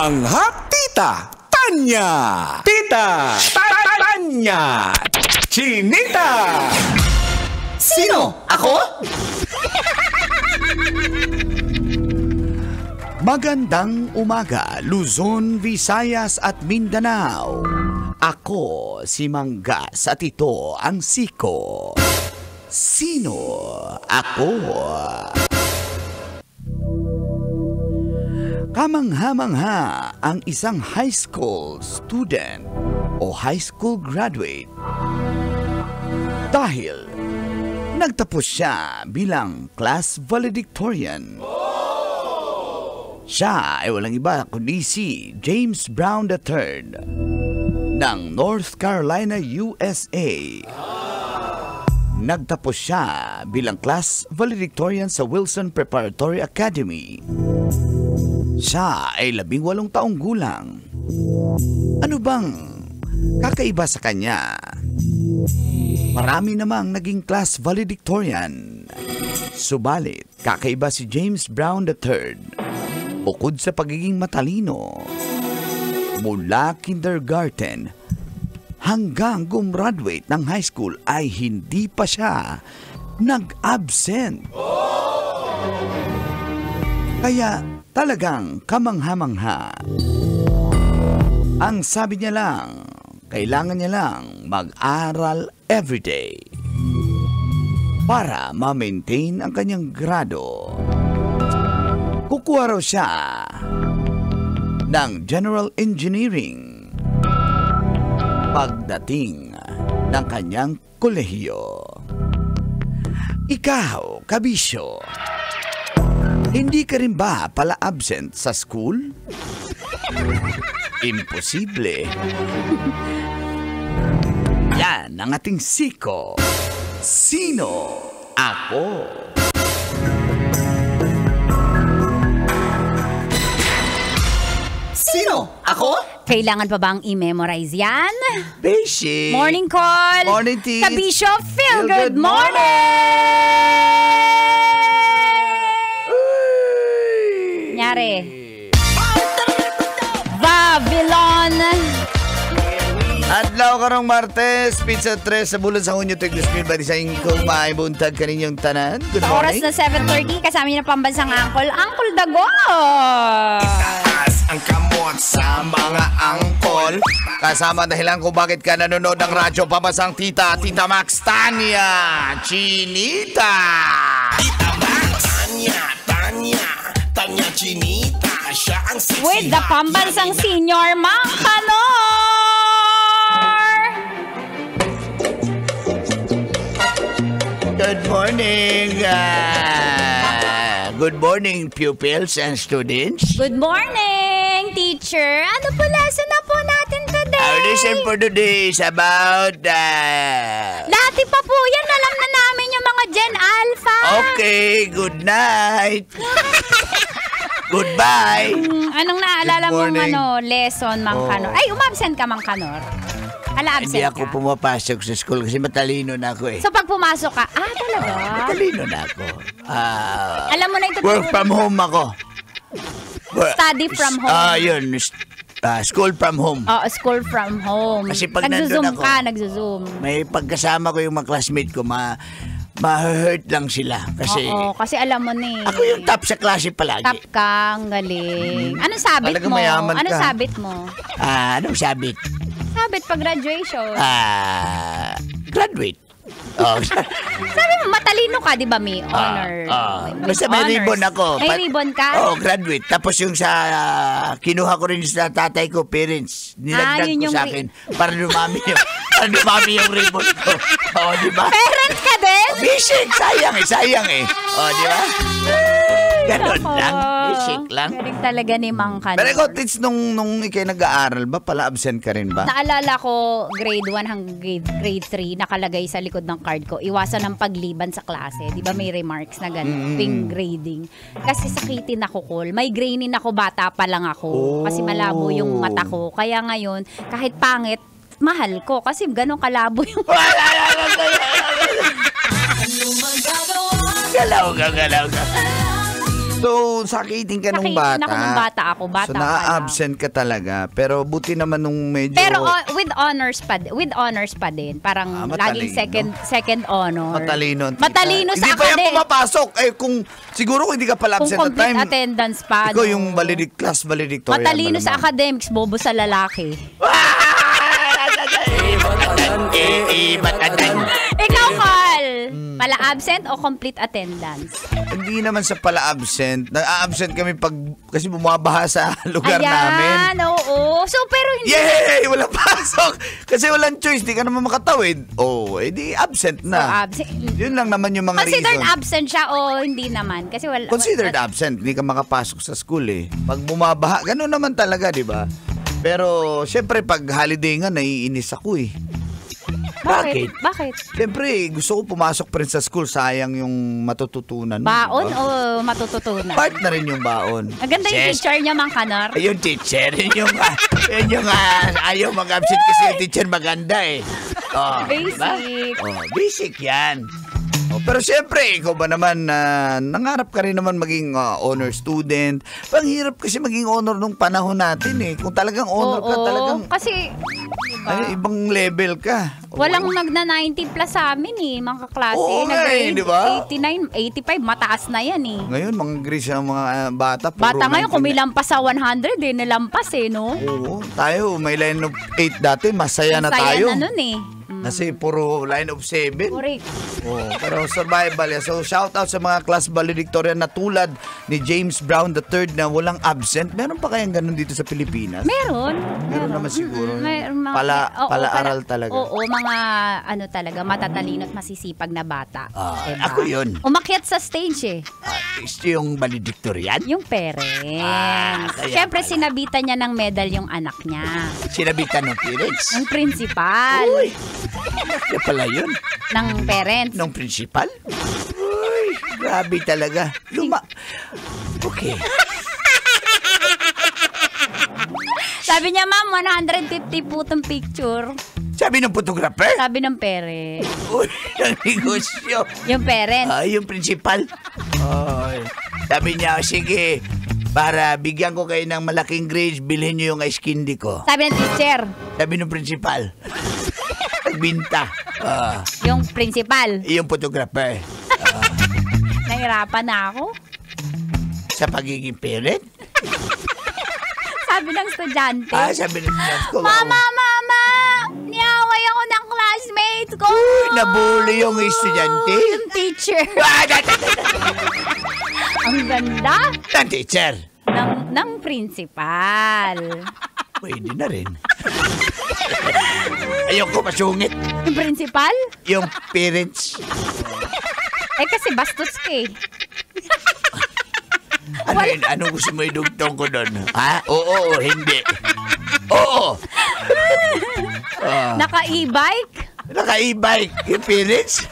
Mga Tita Tanya. Tita Tanya. Chinita. Sino? Ako? Magandang umaga, Luzon, Visayas at Mindanao. Ako si Manggas at ito ang Siko. Sino ako? Kamangha-mangha ang isang high school student o high school graduate dahil nagtapos siya bilang class valedictorian. Siya ay walang iba kundi si James Brown III ng North Carolina, USA. Nagtapos siya bilang class valedictorian sa Wilson Preparatory Academy. Siya ay 18 taong gulang. Ano bang kakaiba sa kanya? Marami namang naging class valedictorian. Subalit, kakaiba si James Brown III. Bukod sa pagiging matalino, mula kindergarten hanggang gumraduate ng high school ay hindi pa siya nag-absent. Kaya talagang kamangha-mangha. Ang sabi niya lang, kailangan niya lang mag-aral everyday para ma-maintain ang kanyang grado. Kukuha raw siya ng General Engineering pagdating ng kanyang kolehiyo. Ikaw, kabisyo, hindi ka rin ba pala absent sa school? Imposible. Yan ang ating Siko. Sino ako? Sino? Ako? Kailangan pa bang i-memorize yan? Basic. Morning call! Morning, Tis. Kabisyo, feel good morning! Nyari. Babylon! Adlaw karong Martes, pizza 3 sa bulan sa Hunyo, Tiglos Mil, Barisaing kong maibuntag kaninyong tanan. Good Oras morning. na 7:30, kasama niyo na pambansang Uncle Dago! Itaas ang kamot sa mga angkol. Kasama dahilan kung bakit ka nanonood ng radyo, pabasang Tita Max Tanya Chinita. Tita Max. Tanya Chinita. Siya ang sexy. With the pambansang senior, Mang Kanor! Good morning. Good morning, pupils and students. Good morning, teacher! Ano po lesson na po natin today? Our lesson for today is about... Dati pa po yan, alam na namin yung mga Gen Alpha. Okay, good night. Goodbye. Anong naalala Good mong morning. lesson, Mang Kanor? Ay, umabsent ka, Mang Kanor. Absent Hindi ako ka. pumapasok sa school kasi matalino na ako eh. So, pag pumasok ka, talaga? Matalino na ako. Alam mo na ito. Work from home ako. Study from home. Yun. School from home. School from home. Kasi pag nagzo-zoom nandun ako, ka, nagzo-zoom. May pagkasama ko yung mga classmate ko, ma-hurt lang sila. Kasi Oo, kasi alam mo na eh. ako yung top sa klase palagi. Top ka, ang galing. Anong sabit Talagang mo? mayaman Anong ka. sabit mo? Anong sabit? Sabit pag graduation. Graduate. Sabi mo, matalino ka, di ba? May honor. Basta may honors. ribbon ako. May ribbon ka? Graduate. Tapos yung sa, kinuha ko rin sa tatay ko, parents. Nilagdag yun ko yung sa akin para dumami yung ribbon ko. Di ba? Parent ka din? Basic. Sayang eh. Di ba? Ganon lang. Basic lang. Galing talaga ni Mang Kanor. Pero ikaw, Tits, nung ikay nag-aaral ba, pala absent ka rin ba? Naalala ko, grade 1 hanggang grade 3, nakalagay sa likod ng card ko, iwasan ng pagliban sa klase. Di ba may remarks na gano'n, ping grading. Kasi sakitin ako, Col. Migrainin ako, bata pa lang ako. Kasi malabo yung mata ko. Kaya ngayon, kahit pangit, mahal ko. Kasi gano'n kalabo yung... Galaw ka. So, sakitin ka nung bata. Sakitin ako nung bata ako. Bata so, pa lang. na-absent ka talaga. Pero buti naman nung medyo... Pero with honors pa din. Parang laging second honor. Matalino. Matalino sa Hindi pa yan academic. pumapasok. Kung siguro kung hindi ka pala Kung absent at complete time. attendance pa. Ikaw yung class valedictorian. Matalino sa malamang. academics, bobo sa lalaki. Ikaw, Carl! Pala absent o complete attendance? Hindi naman sa pala absent. Na-absent kami kasi bumabaha sa lugar namin. Ayan, oo. So, pero hindi... Yay! Walang pasok! Kasi walang choice. Di ka naman makatawid. Di absent na. absent. Yun lang naman yung mga Considered reason. absent siya o hindi naman? Kasi wala... Considered absent. Hindi ka makapasok sa school eh. Pag bumabaha, gano'n naman talaga, di ba? Pero, syempre, pag holiday nga, naiinis ako eh. Bakit? Siyempre, gusto ko pumasok pa rin sa school. Sayang yung matututunan. Baon diba? o matututunan? Part na rin yung baon. Maganda yung teacher niya, Mang Kanor. Yung teacher, yun yung ayaw mag-absent kasi yung teacher maganda eh. Basic. Basic yan. Pero siyempre, ikaw ba naman, nangarap ka rin naman maging honor student. Panghirap kasi maging honor nung panahon natin eh. Kung talagang honor ka, talagang Kasi, ibang level ka. walang nagna-90 plus sa amin eh, mga kaklase. Oo nga eh, di ba? 89, 85, mataas na yan eh. Ngayon, mga grades ang mga bata. Puro Bata ngayon, 19 kumilampas sa 100 eh, nilampas eh, no? Oo, tayo, may line of 8 dati, masaya na Saya tayo. na nun eh. Kasi puro line of 7. Correct. Pero survival yan. So shout out sa mga class valedictorian na tulad ni James Brown III na walang absent. Meron pa kayang ganun dito sa Pilipinas? Meron naman siguro. Meron Pala-aral talaga. Oo, mga ano talaga, matatalino at masisipag na bata. Diba? Ako yun. Umakyat sa stage eh. Ito yung valedictorian? Yung parents. kaya Siyempre, pala. sinabitan niya ng medal yung anak niya. Sinabitan ng parents? Yung principal. Uy, kaya pala yun. Ng parents. Nung principal? Uy, grabe talaga. Okay. Sabi niya, ma'am, 150 po itong picture. Sabi ng photographer? Sabi ng parents. Uy, ang negosyo. Yung parents. Yung principal. Sabi niya, sige, para bigyan ko kayo ng malaking grades, bilhin niyo yung ice candy ko. Sabi ng teacher. Sabi ng principal. Nagbinta. Yung principal. Yung photographer. Nahirapan na ako. Sa pagiging parent. Sabi ng estudyante. Sabi ng class ko. Mama! Niaway ako ng classmate ko! Nabuli yung estudyante. Yung teacher. Ang ganda Ng teacher. ng principal. Pwede na rin. Ayoko masungit. Yung principal? Yung parents. Kasi bastos ka eh. Ano gusto mo idugtong ko doon? Oo, hindi. Oo. Naka-e-bike? Naka-e-bike. Yung parents.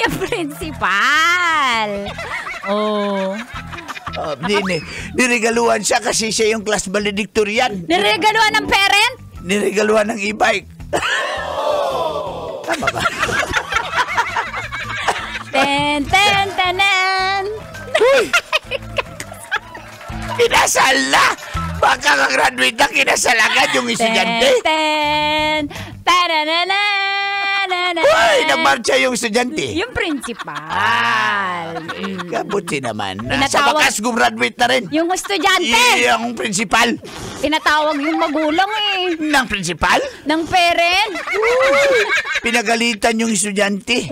Yung principal. Oh. Niregaluhan siya kasi siya yung class valedictorian. Niregaluhan ng parent? Niregaluhan ng e-bike. Tama ba? Ten, ten, tenen. Kinasal na! Baka ka-graduate na kinasal agad yung estudyante. Ten, ten, Uy, nagmarcha yung estudyante. yung principal. Kabuti naman. Sa Pinatawag- bakas, gumraduate na rin. Yung estudyante. Yung principal. Pinatawag yung magulang eh. Ng principal? Ng parent. Pinagalitan yung estudyante.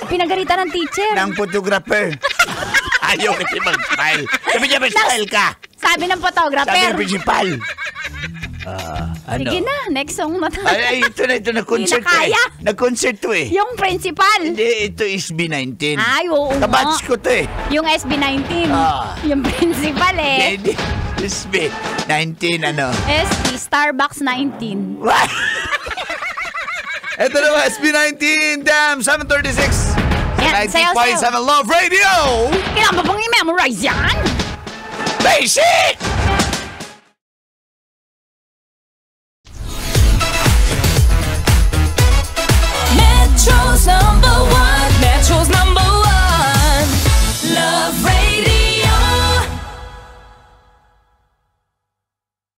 Pinagalitan ng teacher. Ng photographer. Ayaw kasi mag-smile. Sabi niya, mag-smile ka. Sabi ng Sabi photographer. ng principal. Sige na, next song na tayo. Ay, ito na, nag-concert Hindi na to eh. kaya. Nag-concert to eh. Yung principal. Hindi, ito is B19. Ay, oo nga. Kabatch ko to eh. Yung SB19. Ah. Yung principal eh. Hindi, is B19 ano. SB Starbucks 19. What? Ito naman, SB19, damn, 736. Yan, sayaw, 90.7 sayaw. Love Radio. Kailangan ba bang i-memorize yan? Basic!